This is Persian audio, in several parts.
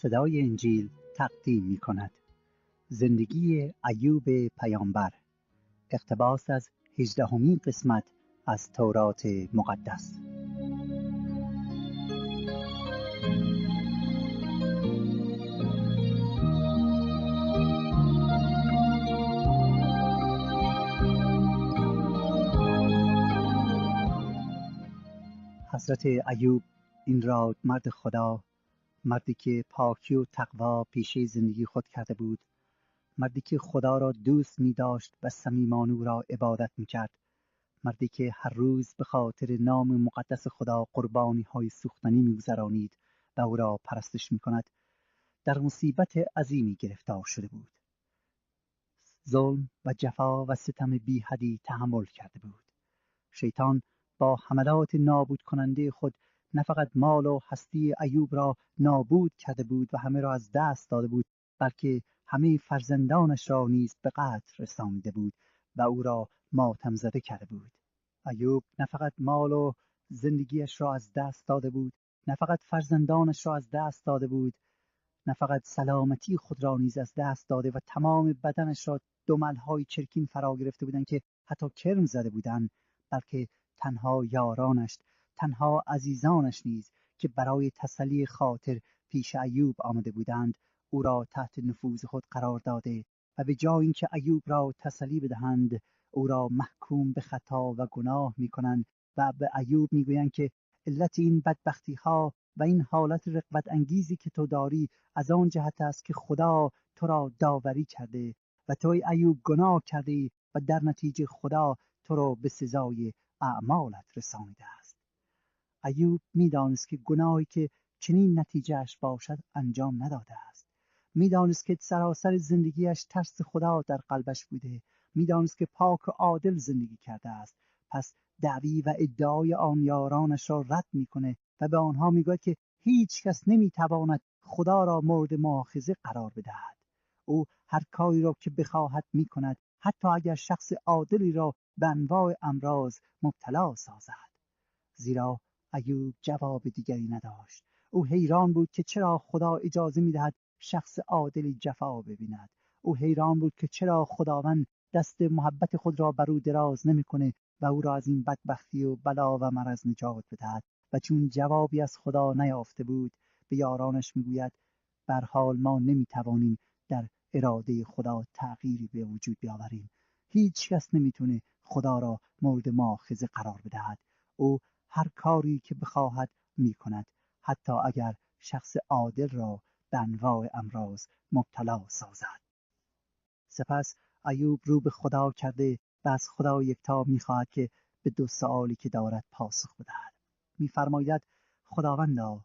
صدای انجیل تقدیم می کند. زندگی ایوب پیامبر، اقتباس از 18مین قسمت از تورات مقدس. حضرت ایوب این راد مرد خدا، مردی که پاکی و تقوا پیشه زندگی خود کرده بود، مردی که خدا را دوست می داشت و صمیمانه او را عبادت می کرد، مردی که هر روز به خاطر نام مقدس خدا قربانی های سوختنی می گذرانید و او را پرستش می کند، در مصیبت عظیمی گرفتار شده بود. ظلم و جفا و ستم بی حدی تحمل کرده بود. شیطان با حملات نابود کننده خود نه فقط مال و هستی ایوب را نابود کرده بود و همه را از دست داده بود، بلکه همه فرزندانش را نیز به قتل رسانیده بود و او را ماتم زده کرده بود. ایوب نه فقط مال و زندگیش را از دست داده بود، نه فقط فرزندانش را از دست داده بود، نه فقط سلامتی خود را نیز از دست داده و تمام بدنش را دمل‌های چرکین فرا گرفته بودند که حتی کرم زده بودند، بلکه تنها یارانش، تنها عزیزانش نیز که برای تسلی خاطر پیش ایوب آمده بودند، او را تحت نفوذ خود قرار داده و به جای اینکه ایوب را تسلی بدهند، او را محکوم به خطا و گناه می‌کنند و به ایوب می‌گویند که علت این بدبختی‌ها و این حالت رغبت انگیزی که تو داری از آن جهت است که خدا تو را داوری کرده و توی ایوب گناه کردی و در نتیجه خدا تو را به سزای اعمالت رسانیده است. ایوب می‌دانست که گناهی که چنین نتیجهش باشد انجام نداده است. می‌دانست که سراسر زندگیش ترس خدا در قلبش بوده. می‌دانست که پاک و عادل زندگی کرده است. پس دعوی و ادعای آن یارانش را رد می‌کنه و به آنها می‌گوید که هیچ کس نمی‌تواند خدا را مورد مؤاخذه قرار بدهد. او هر کاری را که بخواهد می‌کند، حتی اگر شخص عادلی را به انواع امراض مبتلا سازد. زیرا ایوب جواب دیگری نداشت. او حیران بود که چرا خدا اجازه می‌دهد شخص عادلی جفا ببیند. او حیران بود که چرا خداوند دست محبت خود را بر او دراز نمی‌کنه و او را از این بدبختی و بلا و مرض نجات بدهد. و چون جوابی از خدا نیافته بود، به یارانش میگوید به هر حال ما نمیتوانیم در اراده خدا تغییری به وجود بیاوریم. هیچ کس نمیتونه خدا را مورد مؤاخذه قرار بدهد. او هر کاری که بخواهد میکند، حتی اگر شخص عادل را به انواع امراض مبتلا سازد. سپس ایوب رو به خدا کرده و از خدا یکتا میخواهد که به 2 سوالی که دارد پاسخ بدهد. میفرماید خداوندا،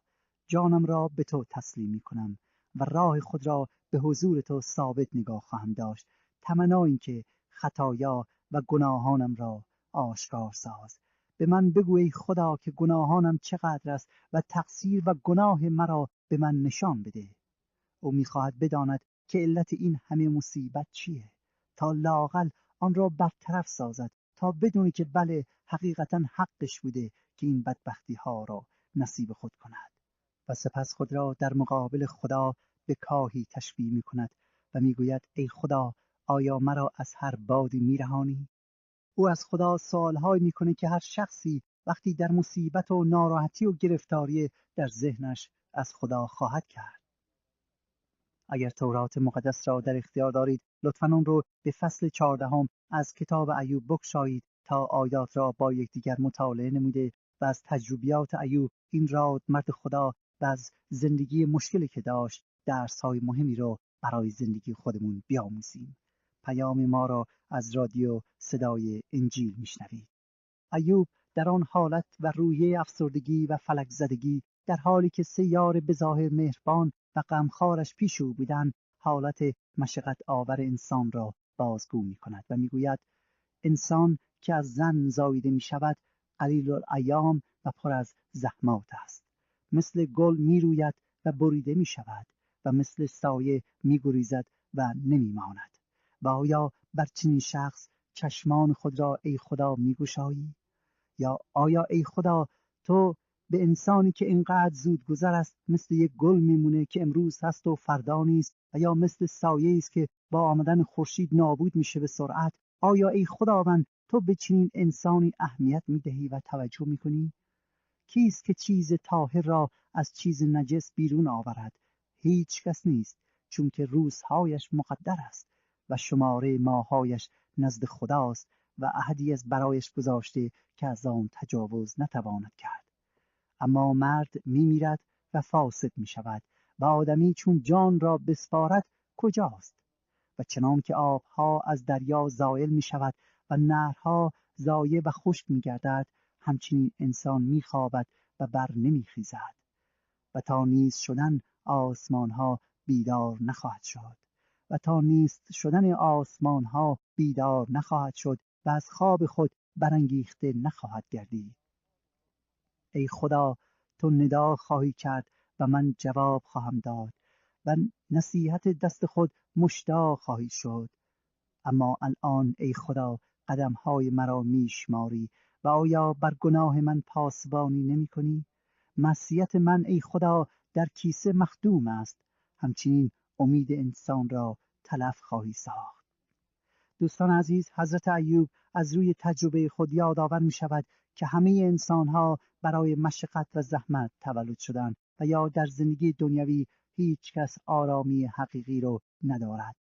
جانم را به تو تسلیم میکنم و راه خود را به حضور تو ثابت نگاه خواهم داشت. تمنا این که خطایا و گناهانم را آشکار ساز. به من بگو ای خدا که گناهانم چقدر است و تقصیر و گناه مرا به من نشان بده. او میخواهد بداند که علت این همه مصیبت چیه، تا لااقل آن را برطرف سازد، تا بدونی که بله حقیقتا حقش بوده که این بدبختی ها را نصیب خود کند. و سپس خود را در مقابل خدا به کاهی تشبیه می کند و می گوید ای خدا، آیا مرا از هر بادی می رهانی؟ او از خدا سوالهایی می کنه که هر شخصی وقتی در مصیبت و ناراحتی و گرفتاری در ذهنش از خدا خواهد کرد. اگر تورات مقدس را در اختیار دارید، لطفاً اون رو به فصل 14 از کتاب ایوب بگشایید تا آیات را با یکدیگر مطالعه نموده و از تجربیات ایوب، این راد مرد خدا، و از زندگی مشکلی که داشت درس‌های مهمی رو برای زندگی خودمون بیاموزیم. پیام ما را از رادیو صدای انجیل میشنوید. ایوب در آن حالت و روحیه افسردگی و فلک زدگی، در حالی که 3 یار بظاهر مهربان و غمخوارش پیش او بودند، حالت مشقت آور انسان را بازگو می کند و می گوید انسان که از زن زاییده می شود قلیل الایام و پر از زحمات است. مثل گل می روید و بریده می شود و مثل سایه می گریزد و نمی ماند. و آیا بر چنین شخص چشمان خود را ای خدا می گشایی؟ یا آیا ای خدا تو به انسانی که اینقدر زود گذر است مثل یک گل میمونه که امروز هست و فردا نیست، و یا مثل سایه‌ای است که با آمدن خورشید نابود میشه به سرعت. آیا ای خداوند تو به چنین انسانی اهمیت میدهی و توجه میکنی؟ کیست که چیز طاهر را از چیز نجس بیرون آورد؟ هیچ کس نیست، چون که روزهایش مقدر است و شماره ماهایش نزد خداست و عهدی از برایش گذاشته که از آن تجاوز نتواند کرد. اما مرد میمیرد و فاسد میشود و آدمی چون جان را بسپارد کجاست؟ و چنان که آبها از دریا زائل میشود و نهرها ضایع و خشک میگردد، همچنین انسان میخوابد و بر نمیخیزد و تا نیست شدن آسمانها بیدار نخواهد شد و تا نیست شدن آسمانها بیدار نخواهد شد و از خواب خود برانگیخته نخواهد گردید. ای خدا، تو ندا خواهی کرد و من جواب خواهم داد و نصیحت دست خود مشتاق خواهی شد. اما الان ای خدا قدمهای مرا میشماری و آیا بر گناه من پاسبانی نمی کنی؟ معصیت من ای خدا در کیسه مخدوم است، همچنین امید انسان را تلف خواهی ساخت. دوستان عزیز، حضرت ایوب از روی تجربه خود یادآور می شود که همه انسانها برای مشقت و زحمت تولد شدند و یا در زندگی دنیوی هیچ کس آرامی حقیقی رو ندارد.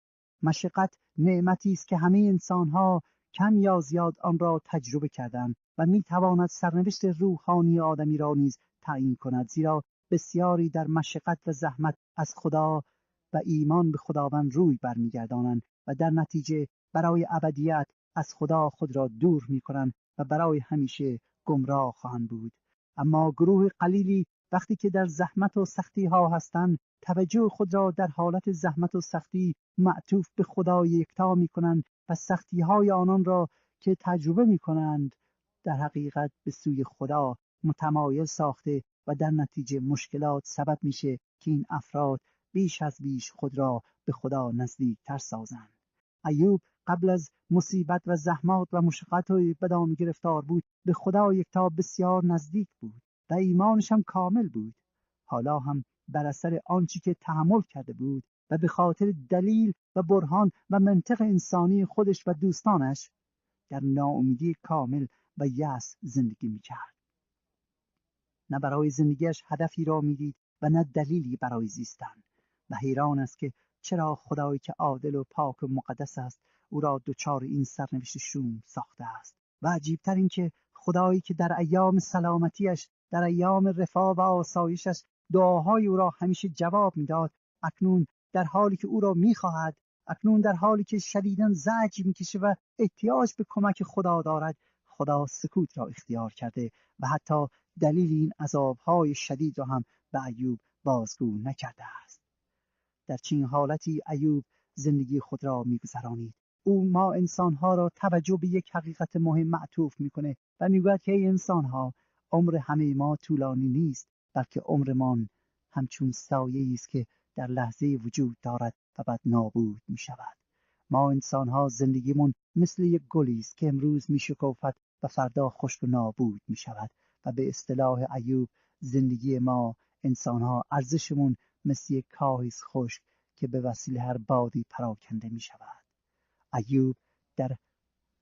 مشقت نعمتی است که همه انسانها کم یا زیاد آن را تجربه کردند و می تواند سرنوشت روحانی آدمی را نیز تعیین کند، زیرا بسیاری در مشقت و زحمت از خدا و ایمان به خداوند روی برمیگردانند و در نتیجه برای ابدیت از خدا خود را دور می‌کنند و برای همیشه گمراه خواهند بود. اما گروه قلیلی وقتی که در زحمت و سختی ها هستند، توجه خود را در حالت زحمت و سختی معطوف به خدا یکتا می‌کنند و سختی های آنان را که تجربه می‌کنند در حقیقت به سوی خدا متمایل ساخته و در نتیجه مشکلات سبب میشه که این افراد بیش از بیش خود را به خدا نزدیک‌تر سازند. ایوب قبل از مصیبت و زحمات و مشقت‌های بدان گرفتار بود، به خدا یکتا بسیار نزدیک بود و ایمانش هم کامل بود. حالا هم بر اثر آنچه که تحمل کرده بود و به خاطر دلیل و برهان و منطق انسانی خودش و دوستانش در ناامیدی کامل و یأس زندگی می‌کرد. نه برای زندگیش هدفی را می‌دید و نه دلیلی برای زیستن و حیران است که چرا خدایی که عادل و پاک و مقدس است او را دچار این سرنوشت شوم ساخته است. و عجیبتر این که خدایی که در ایام سلامتیش، در ایام رفاه و آسایشش دعاهای او را همیشه جواب میداد، اکنون در حالی که او را میخواهد، اکنون در حالی که شدیداً زجر میکشه و احتیاج به کمک خدا دارد، خدا سکوت را اختیار کرده و حتی دلیل این عذابهای شدید را هم به ایوب بازگو نکرده است. در چنین حالتی ایوب زندگی خود را می‌گذرانید. او ما انسانها را توجه به یک حقیقت مهم معطوف می‌کنه و می‌گوید که ای انسانها، عمر همه ما طولانی نیست، بلکه عمرمان همچون سایه‌ای است که در لحظه وجود دارد و بعد نابود می‌شود. ما انسانها زندگیمون مثل یک گلی است که امروز می‌شکفد و فردا خشک و نابود می‌شود و به اصطلاح ایوب زندگی ما انسانها ارزشمون مثل یک کاهی خشک که به وسیله هر بادی پراکنده می شود. ایوب در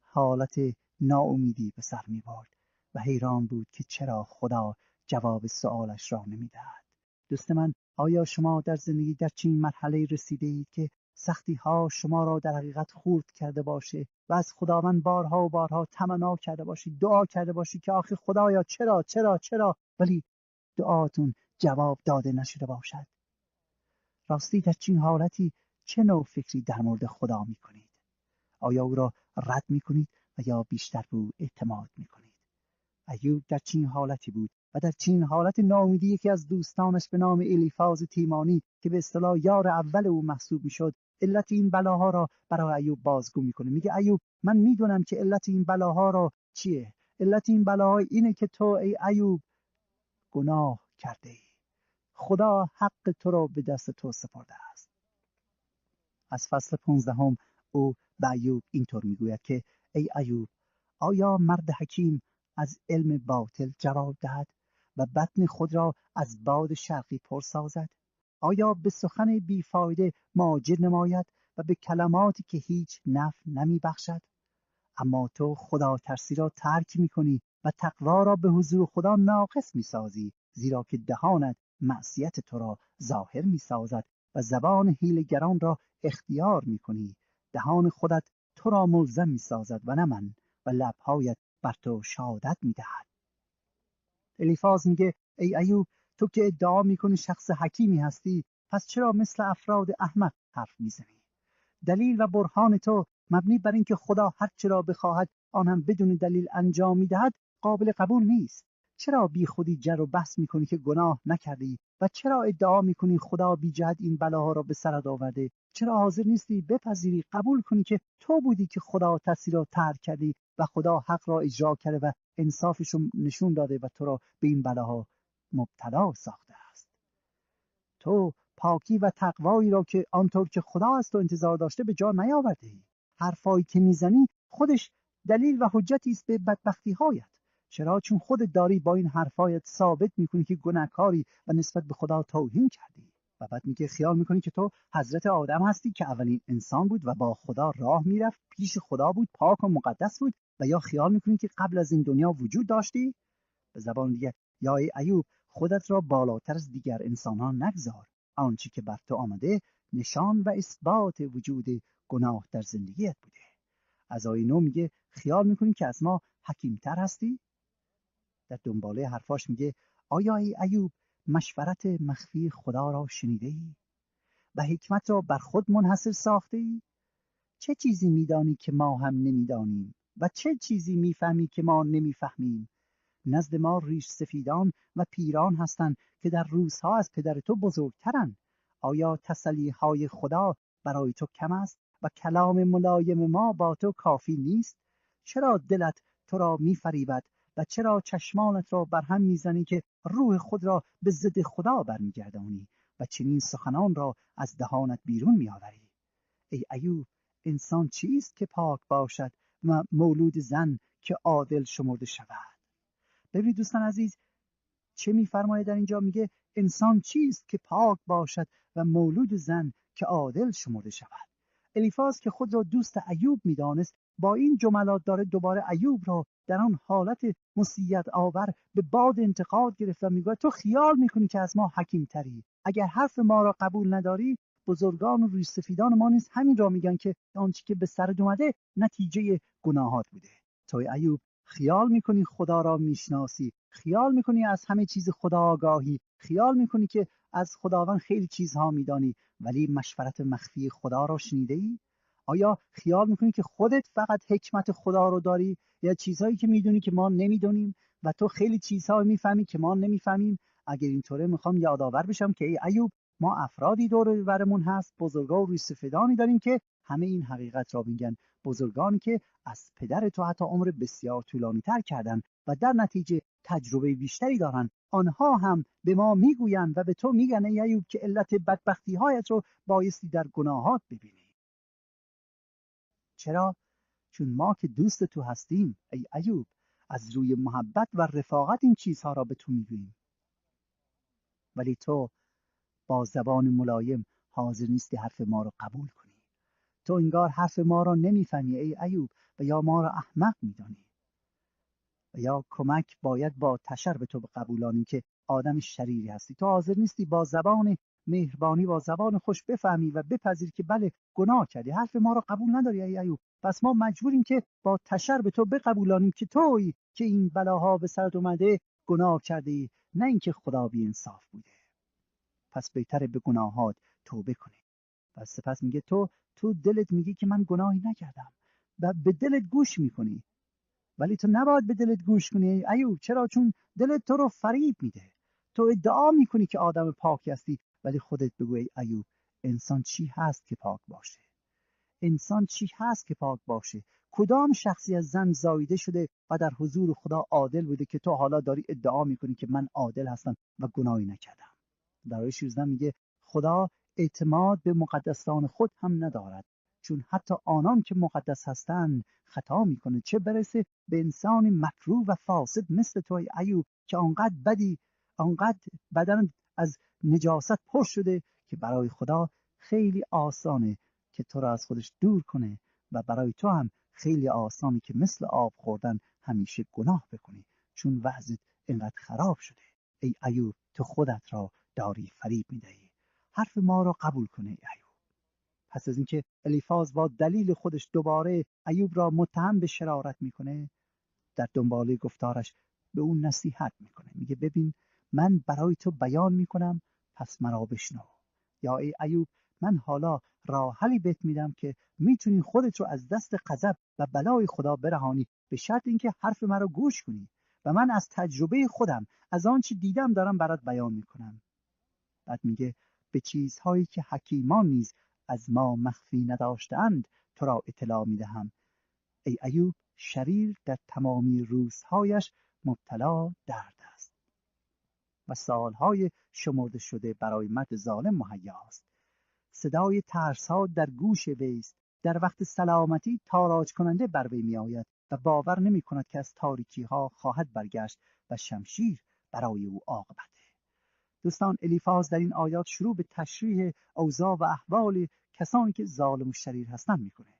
حالت ناامیدی به سر می برد و حیران بود که چرا خدا جواب سوالش را نمی دهد. دوست من، آیا شما در زندگی در چنین مرحله رسیده اید که سختی ها شما را در حقیقت خورد کرده باشه و از خداوند بارها و بارها تمنا کرده باشید، دعا کرده باشید که آخه خدایا چرا، ولی دعاتون جواب داده نشده باشد؟ راستی در چنین حالتی چه نوع فکری در مورد خدا می کنید؟ آیا او را رد می کنید و یا بیشتر به او اعتماد می کنید؟ ایوب در چنین حالتی بود و در چنین حالت ناامیدی یکی از دوستانش به نام الیفاز تیمانی که به اصطلاح یار اول او محسوب می شد، علت این بلاها را برای ایوب بازگو می کنه. میگه ایوب، من میدونم که علت این بلاها را چیه. علت این بلاها اینه که تو ای ایوب گناه کرده ای. خدا حق تو را به دست تو سپرده است. از فصل 15 او به ایوب اینطور میگوید که ای ایوب، آیا مرد حکیم از علم باطل جواب دهد و بطن خود را از باد شرقی پر سازد؟ آیا به سخن بیفایده ماجد نماید و به کلماتی که هیچ نفع نمی بخشد؟ اما تو خدا ترسی را ترک می کنی و تقوا را به حضور خدا ناقص می سازی، زیرا که دهانت معصیت تو را ظاهر می سازد و زبان حیله‌گران را اختیار می کنی. دهان خودت تو را ملزم می سازد و نه من، و لبهایت بر تو شهادت می دهد. الیفاز میگه ای ایوب، تو که ادعا می کنی شخص حکیمی هستی، پس چرا مثل افراد احمق حرف می زنی؟ دلیل و برهان تو مبنی بر اینکه خدا هر چه را بخواهد آن هم بدون دلیل انجام می‌دهد قابل قبول نیست. چرا بی خودی جر و بحث می‌کنی که گناه نکردی و چرا ادعا می‌کنی خدا بی جهت این بلاها را به سرت آورده؟ چرا حاضر نیستی بپذیری قبول کنی که تو بودی که خدا تصویر را ترک کردی و خدا حق را اجرا کرده و انصافش رو نشون داده و تو را به این بلاها مبتلا ساخته است؟ تو پاکی و تقوایی را که آنطور که خدا از تو انتظار داشته به جا نیاورده ای. حرفایی که میزنی خودش دلیل و حجتی است به بدبختی هایت. چرا؟ چون خودت داری با این حرفایت ثابت میکنی که گناهکاری و نسبت به خدا توهین کردی. و بعد میگه خیال میکنی که تو حضرت آدم هستی که اولین انسان بود و با خدا راه میرفت، پیش خدا بود، پاک و مقدس بود. و یا خیال میکنی که قبل از این دنیا وجود داشتی؟ به زبان دیگه، یا ای ایوب، خودت را بالاتر از دیگر انسانان نگذار. آنچه که بر تو آمده نشان و اثبات وجود گناه در زندگیت بوده. از آیه 9 میگه خیال میکنی که از ما حکیمتر هستی؟ در دنباله حرفاش میگه آیا ای ایوب، مشورت مخفی خدا را شنیده ای؟ و حکمت را بر خود منحصر ساخته ای؟ چه چیزی میدانی که ما هم نمیدانیم و چه چیزی میفهمی که ما نمیفهمیم؟ نزد ما ریش سفیدان و پیران هستند که در روزها از پدر تو بزرگترند. آیا تسلیهای خدا برای تو کم است و کلام ملایم ما با تو کافی نیست؟ چرا دلت تو را میفریبد و چرا چشمانت را بر هم میزنی که روح خود را به ضد خدا برمیگردانی و چنین سخنان را از دهانت بیرون میآوری؟ ای ایوب، انسان چیست که پاک باشد و مولود زن که عادل شمرده شود؟ ببینید دوستان عزیز، چه میفرماید در اینجا؟ میگه انسان چیست که پاک باشد و مولود زن که عادل شمرده شود. الیفاز که خود را دوست ایوب میدانست، با این جملات داره دوباره ایوب را در آن حالت مسیت آور به باد انتقاد گرفت و میگه تو خیال میکنی که از ما حکیم تری. اگر حرف ما را قبول نداری، بزرگان و ریش سفیدان ما نیز همین را میگن که آنچه که به سرت اومده نتیجه گناهات بوده. تو ایوب خیال میکنی خدا را میشناسی، خیال میکنی از همه چیز خدا آگاهی، خیال میکنی که از خداوند خیلی چیزها میدانی، ولی مشورت مخفی خدا را شنیده ای؟ آیا خیال میکنی که خودت فقط حکمت خدا رو داری یا چیزهایی که میدونی که ما نمیدونیم و تو خیلی چیزها میفهمی که ما نمیفهمیم؟ اگر اینطوره میخوام یادآور بشم که ای ایوب، ما افرادی دور و برمون هست، بزرگا و ریش سفیدانی داریم که همه این حقیقت را میگن، بزرگانی که از پدر تو حتی عمر بسیار طولانی تر کردن و در نتیجه تجربه بیشتری دارن. آنها هم به ما میگویند و به تو میگن ای ایوب که علت بدبختی هایت رو بایستی در گناهات ببینی. چرا؟ چون ما که دوست تو هستیم ای ایوب، از روی محبت و رفاقت این چیزها را به تو میگوییم، ولی تو با زبان ملایم حاضر نیستی حرف ما را قبول کنی. تو انگار حرف ما را نمیفهمی ای ایوب، و یا ما را احمق میدانی و یا کمک باید با تشر به تو قبولانی که آدم شریری هستی. تو حاضر نیستی با زبان مهربانی، با زبان خوش بفهمی و بپذیری که بله گناه کردی، حرف ما را قبول نداری ای ایوب. پس ما مجبوریم که با تشر به تو بقبولانیم که تویی که این بلاها به سرت اومده گناه کردی، نه اینکه خدا بی انصاف بوده. پس بهتره به گناهات توبه کنی. پس سپس میگه تو دلت میگی که من گناهی نکردم و به دلت گوش میکنی، ولی تو نباید به دلت گوش کنی ایوب. چرا؟ چون دلت تو رو فریب میده. تو ادعا میکنی که آدم پاکی هستی، ولی خودت بگو ای ایوب، انسان چی هست که پاک باشه؟ انسان چی هست که پاک باشه؟ کدام شخصی از زن زاییده شده و در حضور خدا عادل بوده که تو حالا داری ادعا میکنی که من عادل هستم و گناهی نکردم؟ در آیه 16 میگه خدا اعتماد به مقدسان خود هم ندارد، چون حتی آنان که مقدس هستند خطا میکنه، چه برسه به انسان مکروه و فاسد مثل تو ای ایوب که آنقدر بدی آنقدر بدن از نجاست پر شده که برای خدا خیلی آسانه که تو را از خودش دور کنه و برای تو هم خیلی آسانه که مثل آب خوردن همیشه گناه بکنی، چون وضعت اینقدر خراب شده. ای ایوب، تو خودت را داری فریب میدهی. حرف ما را قبول کنه ای ایوب. پس از اینکه الیفاز با دلیل خودش دوباره ایوب را متهم به شرارت میکنه، در دنباله گفتارش به اون نصیحت میکنه. میگه ببین، من برای تو بیان میکنم، پس مرا بشنو. یا ای ایوب، من حالا راه حلی بهت میدم که میتونی خودت رو از دست غضب و بلای خدا برهانی، به شرط اینکه حرف مرا گوش کنی و من از تجربه خودم، از آن چه دیدم دارم برات بیان میکنم. بعد میگه به چیزهایی که حکیمان نیز از ما مخفی نداشتند تو را اطلاع میدهم. ای ایوب، شریر در تمامی روزهایش مبتلا درد است و سالهای شمرده شده برای مرد ظالم مهیاست. صدای ترس‌ها در گوش ویست، در وقت سلامتی تاراج کننده بر وی می آید و باور نمی کند که از تاریکی ها خواهد برگشت و شمشیر برای او عاقبته. دوستان، الیفاز در این آیات شروع به تشریح اوضاع و احوال کسانی که ظالم و شریر هستند میکنه.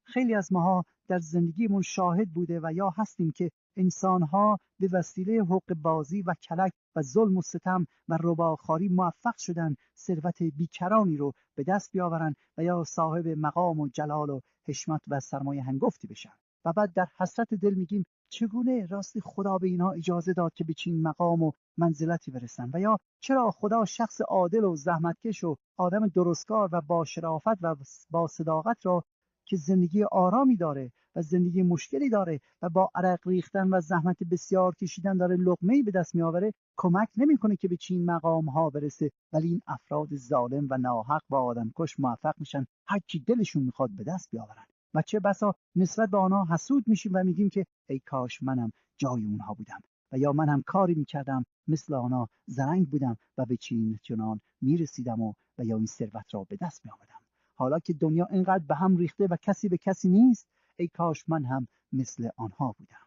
خیلی از ماها در زندگیمون شاهد بوده و یا هستیم که انسانها به وسیله حقوق بازی و کلک و ظلم و ستم و رباخواری موفق شدن ثروت بیکرانی رو به دست بیاورن و یا صاحب مقام و جلال و حشمت و سرمایه هنگفتی بشن و بعد در حسرت دل میگیم چگونه راستی خدا به اینها اجازه داد که به چین مقام و منزلتی برسن، و یا چرا خدا شخص عادل و زحمتکش و آدم درستکار و با شرافت و با صداقت را که زندگی آرامی داره و زندگی مشکلی داره و با عرق ریختن و زحمت بسیار کشیدن داره لقمه‌ای به دست میآوره، کمک نمیکنه که به چین مقام ها برسه، ولی این افراد ظالم و ناحق و آدمکش موفق میشن هر چی دلشون میخواد به دست بیاورن و چه بسا نسبت به آنها حسود میشیم و میگیم که ای کاش منم جای اونها بودم و یا من هم کاری میکردم مثل آنها زرنگ بودم و به چین چنان میرسیدم و یا این ثروت را به دست میآوردم. حالا که دنیا اینقدر به هم ریخته و کسی به کسی نیست، ای کاش من هم مثل آنها بودم.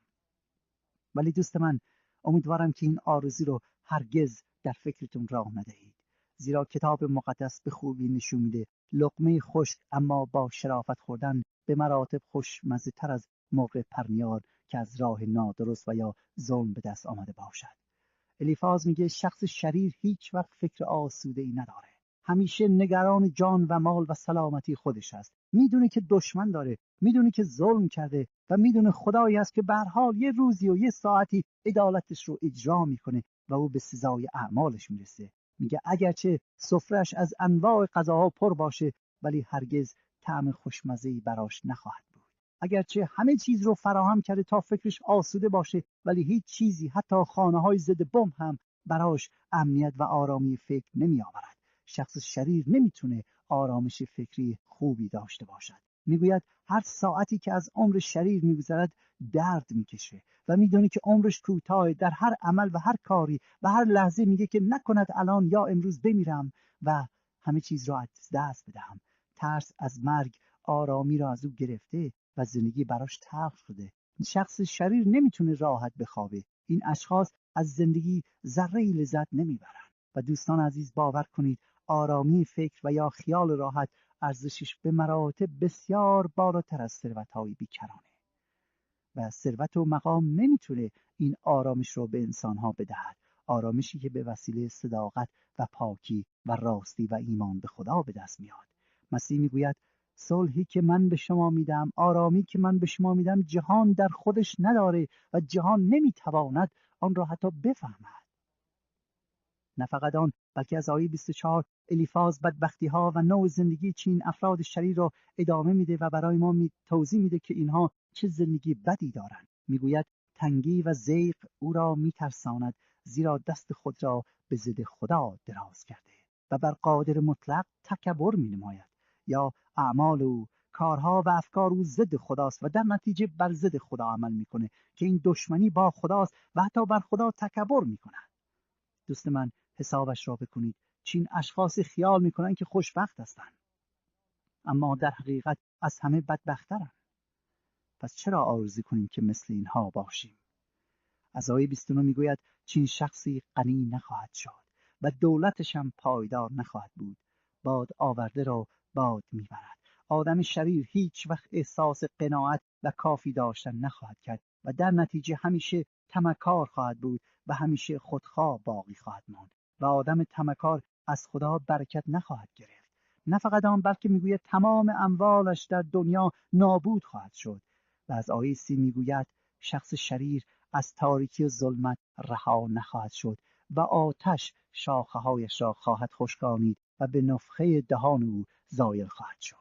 ولی دوست من، امیدوارم که این آرزو رو هرگز در فکرتون راه ندهید، زیرا کتاب مقدس به خوبی نشون میده لقمه خشک اما با شرافت خوردن به مراتب خوشمزه تر از مرغ پرنیار که از راه نادرست و یا ظلم به دست آمده باشد. الیفاز میگه شخص شریر هیچ وقت فکر آسوده ای نداره، همیشه نگران جان و مال و سلامتی خودش است. میدونه که دشمن داره، میدونه که ظلم کرده و میدونه خدایی است که به هر حال یه روزی و یه ساعتی عدالتش رو اجرا میکنه و او به سزای اعمالش میرسه. میگه اگرچه سفره‌اش از انواع غذاها پر باشه، ولی هرگز طعم خوشمزه‌ای براش نخواهد بود. اگرچه همه چیز رو فراهم کرده تا فکرش آسوده باشه، ولی هیچ چیزی، حتی خانه‌های ضد بمب هم براش امنیت و آرامی فکر نمی آورد. شخص شریر نمیتونه آرامش فکری خوبی داشته باشد. میگوید هر ساعتی که از عمر شریر میگذرد درد میکشه و میدونه که عمرش کوتاه. در هر عمل و هر کاری و هر لحظه میگه که نکند الان یا امروز بمیرم و همه چیز را از دست بدهم. ترس از مرگ آرامی را از او گرفته و زندگی براش تلخ شده. شخص شریر نمیتونه راحت بخوابه. این اشخاص از زندگی ذره‌ای لذت نمیبرن. و دوستان عزیز، باور کنید آرامی فکر و یا خیال راحت ارزشش به مراتب بسیار بالاتر از ثروت‌های بیکرانه و ثروت و مقام نمیتونه این آرامش رو به انسانها بدهد. آرامشی که به وسیله صداقت و پاکی و راستی و ایمان به خدا به دست میاد. مسیح میگوید صلحی که من به شما میدم، آرامی که من به شما میدم، جهان در خودش نداره و جهان نمیتواند آن را حتی بفهمد. نه فقط آن، بلکه از آیه 24 الیفاز بدبختی ها و نوع زندگی چین افراد شریر را ادامه میده و برای ما توضیح میده که اینها چه زندگی بدی دارند. میگوید تنگی و ضیق او را میترساند، زیرا دست خود را به ضد خدا دراز کرده و بر قادر مطلق تکبر مینماید. یا اعمال او، کارها و افکار او ضد خداست و در نتیجه بر ضد خدا عمل میکنه که این دشمنی با خداست و حتی بر خدا تکبر میکنه. دوست من، حسابش را بکنید. چین اشخاص خیال میکنن که خوشبخت هستند، اما در حقیقت از همه بدبخترن. پس چرا آرزو کنیم که مثل اینها باشیم؟ از آیه 29 میگوید چین شخصی غنی نخواهد شد و دولتش هم پایدار نخواهد بود. باد آورده را باد میبرد. آدم شریر هیچ وقت احساس قناعت و کافی داشتن نخواهد کرد و در نتیجه همیشه طمعکار خواهد بود و همیشه خودخواه باقی خواهد ماند و آدم طمعکار از خدا برکت نخواهد گرفت. نه فقط آن، بلکه میگوید تمام اموالش در دنیا نابود خواهد شد. و از آیه 30 میگوید شخص شریر از تاریکی و ظلمت رها نخواهد شد و آتش شاخه‌هایش را خواهد خشکانید و به نفخه دهان او زایل خواهد شد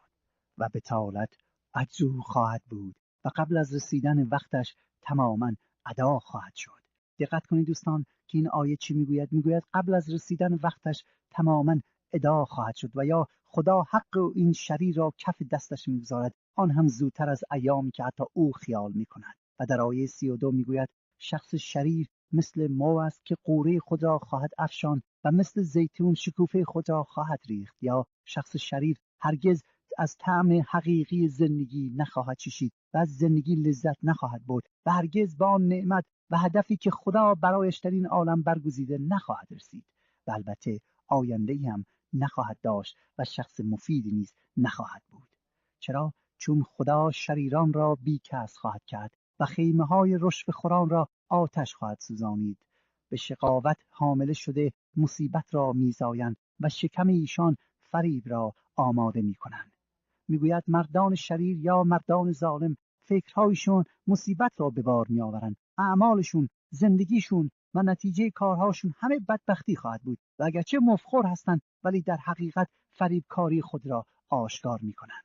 و بتالت عجز او خواهد بود و قبل از رسیدن وقتش تماما ادا خواهد شد. دقت کنید دوستان که این آیه چی میگوید؟ میگوید قبل از رسیدن وقتش تماما ادا خواهد شد و یا خدا حق این شریر را کف دستش میگذارد، آن هم زودتر از ایامی که حتی او خیال میکند. و در آیه 32 میگوید شخص شریر مثل مو است که قوره خود را خواهد افشان و مثل زیتون شکوفه خود را خواهد ریخت. یا شخص شریر هرگز از طعم حقیقی زندگی نخواهد چشید و از زندگی لذت نخواهد برد و هرگز با آن نعمت و هدفی که خدا برایش در این عالم برگزیده نخواهد رسید و البته آینده‌ای هم نخواهد داشت و شخص مفیدی نیز نخواهد بود. چرا؟ چون خدا شریران را بیکس خواهد کرد و خیمه‌های رشوه خوران را آتش خواهد سوزانید. به شقاوت حامله شده مصیبت را میزایند و شکم ایشان فریب را آماده میکنند. میگوید مردان شریر یا مردان ظالم فکرهایشون مصیبت را به بار میآورند. اعمالشون، زندگیشون و نتیجه کارهاشون همه بدبختی خواهد بود و اگرچه مفخر هستند ولی در حقیقت فریبکاری خود را آشکار میکنند.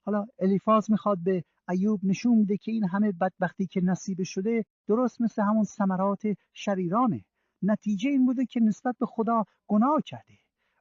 حالا الیفاز میخواد به ایوب نشون میده که این همه بدبختی که نصیب شده درست مثل همون ثمرات شریرانه. نتیجه این بوده که نسبت به خدا گناه کرده.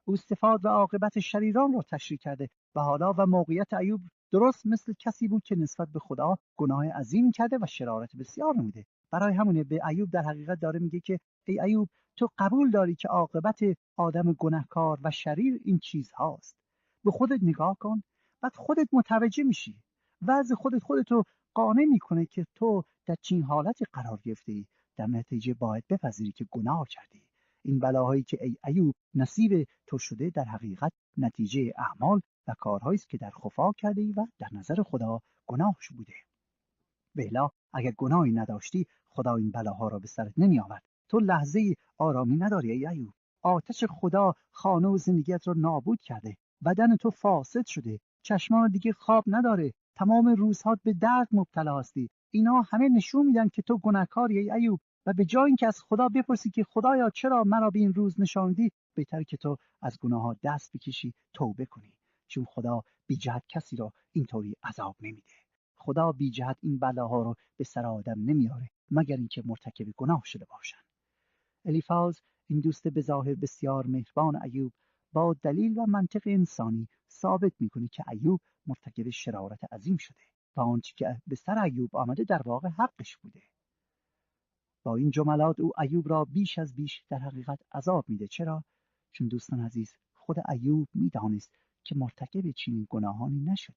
او استفاده و عاقبت شریران رو تشریح کرده و حالا و موقعیت ایوب درست مثل کسی بود که نسبت به خدا گناه عظیم کرده و شرارت بسیار نموده. برای همونه به ایوب در حقیقت داره میگه که ای ایوب، تو قبول داری که عاقبت آدم گناهکار و شریر این چیز هاست. به خودت نگاه کن، بعد خودت متوجه میشی. وضع خودتو قانع میکنه که تو در چین حالتی قرار گرفتی. در نتیجه باید بپذیری که گناه کردی. این بلاهایی که ای ایوب نصیب تو شده در حقیقت نتیجه اعمال و کارهایی است که در خفا کرده ای و در نظر خدا گناهش بوده. بلا اگر گناهی نداشتی خدا این بلاها را به سرت نمی آورد. تو لحظه آرامی نداری ای ایوب. آتش خدا خانه و زندگیت را نابود کرده. بدن تو فاسد شده. چشمان دیگه خواب نداره. تمام روزها به درد مبتلا هستی. اینا همه نشون میدن که تو گناهکاری ای ایوب و به جای اینکه از خدا بپرسی که خدایا چرا مرا به این روز نشاندی، بهتره که تو از گناهها دست بکشی، توبه کنی، چون خدا بی جهت کسی را اینطوری عذاب نمیده. خدا بی جهت این بلاها رو به سر آدم نمیاره مگر اینکه مرتکب گناه شده باشن. الیفاز این دوست به ظاهر بسیار مهربان ایوب با دلیل و منطق انسانی ثابت میکنه که ایوب مرتکب شرارت عظیم شده و آنچه که به سر ایوب آمده در واقع حقش بوده. با این جملات او ایوب را بیش از بیش در حقیقت عذاب میده. چرا؟ چون دوستان عزیز خود ایوب میدانست که مرتکب چنین گناهانی نشد.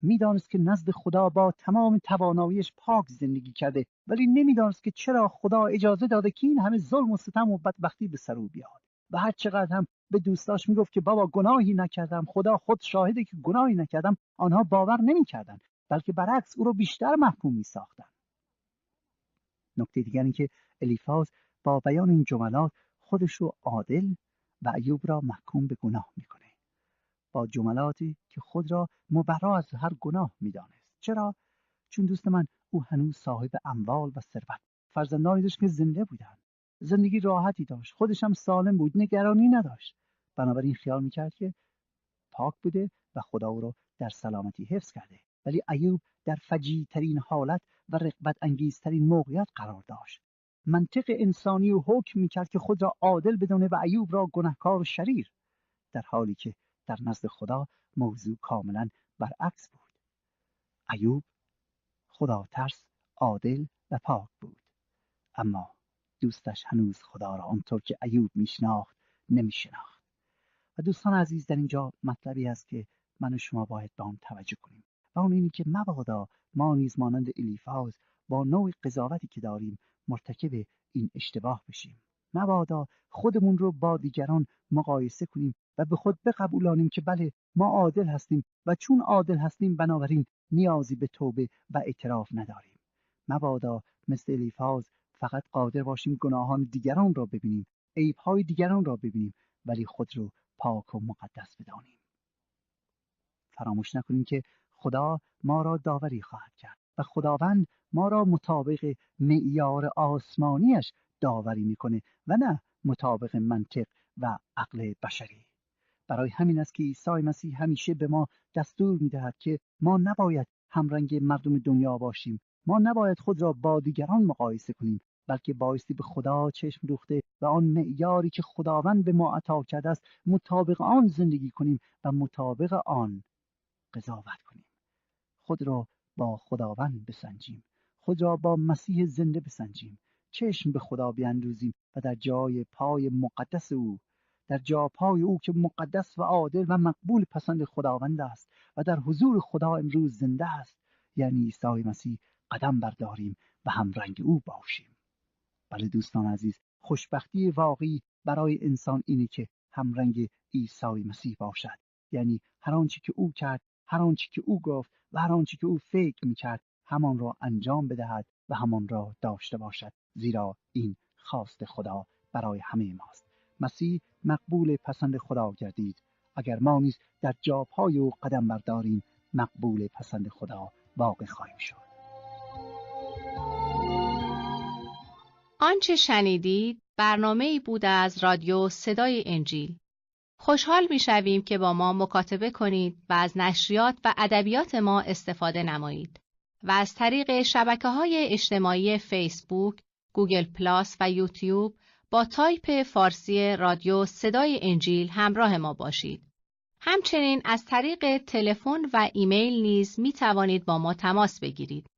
میدانست که نزد خدا با تمام تواناییش پاک زندگی کرده، ولی نمیدانست که چرا خدا اجازه داده که این همه ظلم و ستم و بدبختی به سر او بیاد. و هر چقدر هم به دوستاش میگفت که بابا گناهی نکردم، خدا خود شاهده که گناهی نکردم، آنها باور نمیکردند، بلکه برعکس او رو بیشتر محکوم میساختند. نکته دیگر این که الیفاز با بیان این جملات خودش رو عادل و ایوب را محکوم به گناه میکنه، با جملاتی که خود را مبرا از هر گناه میدانست. چرا؟ چون دوست من او هنوز صاحب اموال و ثروت، فرزندانی داشت که زنده بودند، زندگی راحتی داشت، خودش هم سالم بود، نگرانی نداشت. بنابراین خیال میکرد که پاک بوده و خدا او را در سلامتی حفظ کرده. ولی ایوب در فجیع ترین حالت و رغبت انگیزترین موقعیت قرار داشت. منطق انسانی و حکم میکرد که خود را عادل بدونه و ایوب را گناهکار و شریر، در حالی که در نزد خدا موضوع کاملا برعکس بود. ایوب خدا ترس، عادل و پاک بود، اما دوستش هنوز خدا را آنطور که ایوب میشناخت نمیشناخت. و دوستان عزیز در اینجا مطلبی است که من و شما باید به آن توجه کنیم و اون اینی که مبادا ما نیز مانند الیفاز با نوع قضاوتی که داریم مرتکب این اشتباه بشیم. مبادا خودمون رو با دیگران مقایسه کنیم و به خود بقبولانیم که بله، ما عادل هستیم و چون عادل هستیم بنابراین نیازی به توبه و اعتراف نداریم. مبادا مثل الیفاز فقط قادر باشیم گناهان دیگران را ببینیم، عیب‌های دیگران را ببینیم، ولی خود رو پاک و مقدس بدانیم. فراموش نکنیم که خدا ما را داوری خواهد کرد و خداوند ما را مطابق معیار آسمانیش داوری میکنه و نه مطابق منطق و عقل بشری. برای همین است که عیسی مسیح همیشه به ما دستور میدهد که ما نباید همرنگ مردم دنیا باشیم، ما نباید خود را با دیگران مقایسه کنیم، بلکه بایستی به خدا چشم دوخته و آن معیاری که خداوند به ما عطا کرده است مطابق آن زندگی کنیم و مطابق آن قضاوت کنیم. خود را با خداوند بسنجیم، خود را با مسیح زنده بسنجیم، چشم به خدا بیندوزیم و در جای پای مقدس او، در جای پای او که مقدس و عادل و مقبول پسند خداوند است و در حضور خدا امروز زنده است، یعنی عیسی مسیح، قدم برداریم و همرنگ او باشیم. بله دوستان عزیز، خوشبختی واقعی برای انسان اینه که همرنگ عیسی مسیح باشد، یعنی هر آنچه که او کرد، هر آنچه که او گفت و هر آنچه که او فکر می‌کرد همان را انجام بدهد و همان را داشته باشد، زیرا این خواست خدا برای همه ماست. مسیح مقبول پسند خدا گردید. اگر ما نیز در جاپای او قدم برداریم، مقبول پسند خدا واقع خواهیم شد. آنچه شنیدید برنامه‌ای بود از رادیو صدای انجیل. خوشحال می‌شویم که با ما مکاتبه کنید و از نشریات و ادبیات ما استفاده نمایید و از طریق شبکه‌های اجتماعی فیسبوک، گوگل پلاس و یوتیوب با تایپ فارسی رادیو صدای انجیل همراه ما باشید. همچنین از طریق تلفن و ایمیل نیز می‌توانید با ما تماس بگیرید.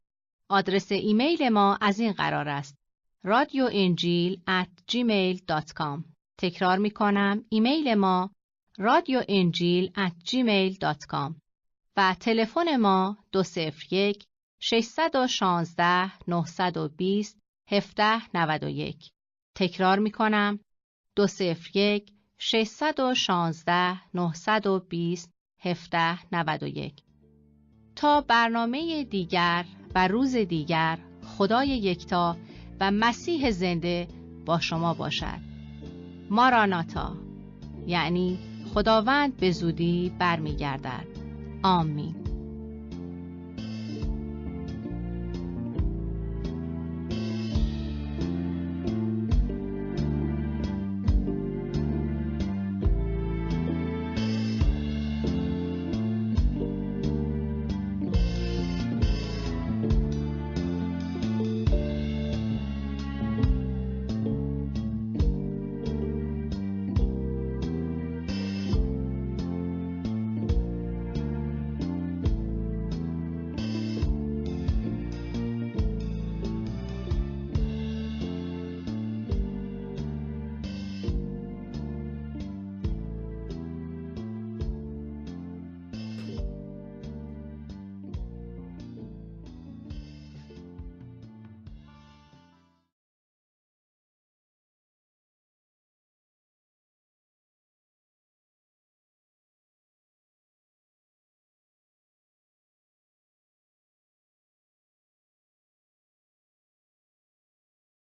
آدرس ایمیل ما از این قرار است: radioenjil@gmail.com. تکرار می کنم، ایمیل ما radioenjil@gmail.com و تلفن ما 201 616 920 1791. تکرار می کنم، 201 616 920 1791. تا برنامه دیگر و روز دیگر، خدای یکتا و مسیح زنده با شما باشد. ماراناتا، یعنی خداوند به زودی برمیگردد. آمین.